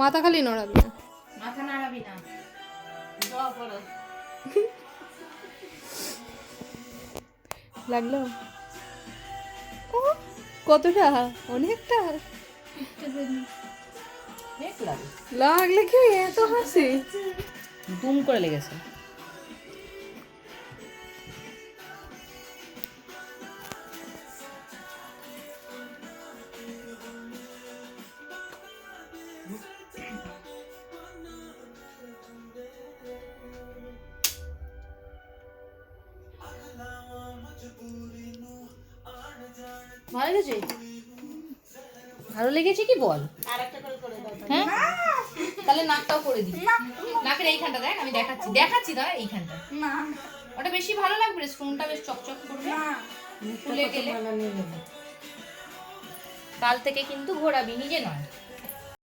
মাথা খালি নড়াবি না, মাথা নাড়াবি না। লাগলো? ও কতটা, অনেকটা লাগলে কি এত হাসি? দুম করে লেগেছে। ভালো লেগেছে? ভালো লেগেছে কি বল? হ্যাঁ, তাহলে নাকটাও করে দিই। নাকের এইখানটা দেখ, আমি দেখাচ্ছি দাঁড়া, এইখানটা ওটা বেশি ভালো লাগবে রে, স্টোনটা বেশ চকচক করবে। খুলে গেলে কাল থেকে কিন্তু ঘোরাবি, নিজে নয়।